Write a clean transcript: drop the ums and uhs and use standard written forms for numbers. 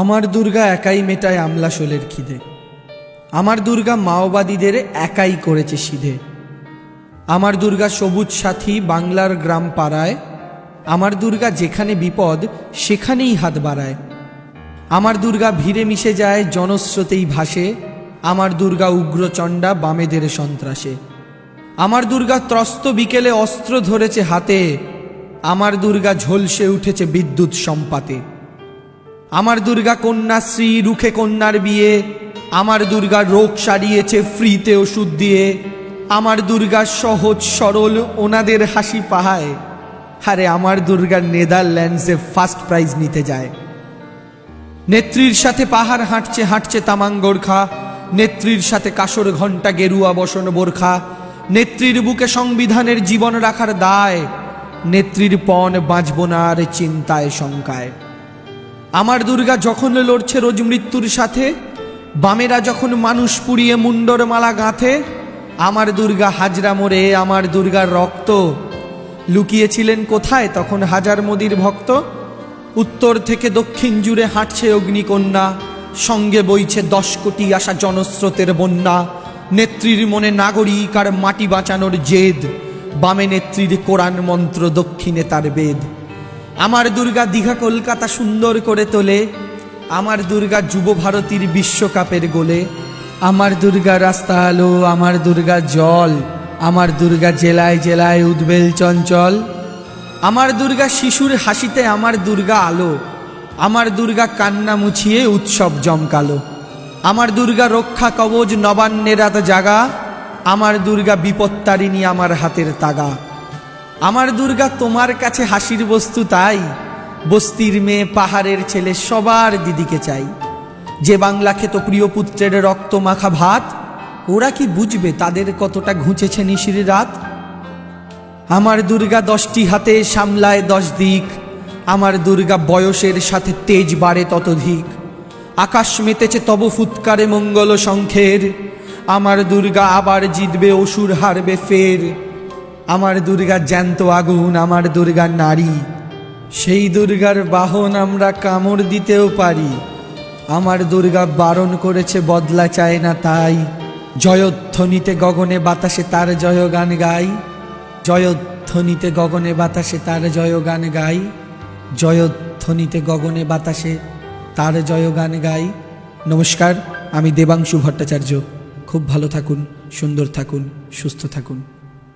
আমার দুর্গা একাই মেটায় আমলা শোলের খিদে। আমার দুর্গা মাওবাদীদের একাই করেছে সিধে। আমার দুর্গা সবুজ সাথী বাংলার গ্রাম পাড়ায়। আমার দুর্গা যেখানে বিপদ সেখানেই হাত বাড়ায়। আমার দুর্গা ভিড়ে মিশে যায় জনস্রোতেই ভাসে। আমার দুর্গা উগ্রচণ্ডা বামেদের সন্ত্রাসে। আমার দুর্গা ত্রস্ত বিকেলে অস্ত্র ধরেছে হাতে। আমার দুর্গা ঝলসে উঠেছে বিদ্যুৎ সম্পাতে। আমার দুর্গা কন্যাশ্রী রুখে কন্যার বিয়ে। আমার দুর্গা রোগ সারিয়েছে ফ্রিতে ওষুধ দিয়ে। আমার দুর্গা সহজ সরল ওনাদের হাসি পাহায়। আরে আমার দুর্গা নেদারল্যান্ডসে ফার্স্ট প্রাইজ নিতে যায়। নেত্রীর সাথে পাহাড় হাঁটছে হাঁটছে তামাং গোর্খা। নেত্রীর সাথে কাসর ঘণ্টা গেরুয়া বসন বোরখা। নেত্রীর বুকে সংবিধানের জীবন রাখার দায়। নেত্রীর পণ বাঁচব না আর চিন্তায় শঙ্কায়। আমার দুর্গা যখন লড়ছে রোজ মৃত্যুর সাথে। বামেরা যখন মানুষ পুড়িয়ে মুন্ডর মালা গাঁথে। আমার দুর্গা হাজরা মোড়ে আমার দুর্গার রক্ত লুকিয়েছিলেন কোথায় তখন হাজার মোদির ভক্ত। উত্তর থেকে দক্ষিণ জুড়ে হাঁটছে অগ্নিকন্যা। সঙ্গে বইছে 10 কোটি আসা জনস্রোতের বন্যা। নেত্রীর মনে নাগরিক আর মাটি বাঁচানোর জেদ। বামে নেত্রীর কোরআন মন্ত্র দক্ষিণে তার বেদ। আমার দুর্গা দীঘা কলকাতা সুন্দর করে তোলে। আমার দুর্গা যুব ভারতীর বিশ্বকাপের গোলে। আমার দুর্গা রাস্তা আলো আমার দুর্গা জল। আমার দুর্গা জেলায় জেলায় উদ্বেল চঞ্চল। আমার দুর্গা শিশুর হাসিতে আমার দুর্গা আলো। আমার দুর্গা কান্না মুছিয়ে উৎসব জমকালো। আমার দুর্গা রক্ষা কবচ নবান্নের রাত জাগা। আমার দুর্গা বিপত্তারিণী আমার হাতের তাগা। আমার দুর্গা তোমার কাছে হাসির বস্তু তাই। বস্তির মেয়ে পাহাড়ের ছেলে সবার দিদিকে চাই। যে বাংলা খেত প্রিয় পুত্রের রক্ত মাখা ভাত। ওরা কি বুঝবে তাদের কতটা ঘুচেছে নিশির রাত। আমার দুর্গা 10টি হাতে সামলায় 10 দিক। আমার দুর্গা বয়সের সাথে তেজ বাড়ে ততোধিক। আকাশ মেতেছে তব ফুৎকারে মঙ্গল শঙ্খের। আমার দুর্গা আবার জিতবে অসুর হারবে ফের। আমার দুর্গা জ্যান্ত আগুন আমার দুর্গা নারী। সেই দুর্গার বাহন আমরা কামড় দিতেও পারি। আমার দুর্গা বারণ করেছে বদলা চায় না তাই। জয়ধ্বনিতে গগনে বাতাসে তার জয়গান গাই। জয়ধ্বনিতে গগনে বাতাসে তার জয়গান গাই। জয়ধ্বনিতে গগনে বাতাসে তার জয়গান গাই। নমস্কার, আমি দেবাংশু ভট্টাচার্য। খুব ভালো থাকুন, সুন্দর থাকুন, সুস্থ থাকুন।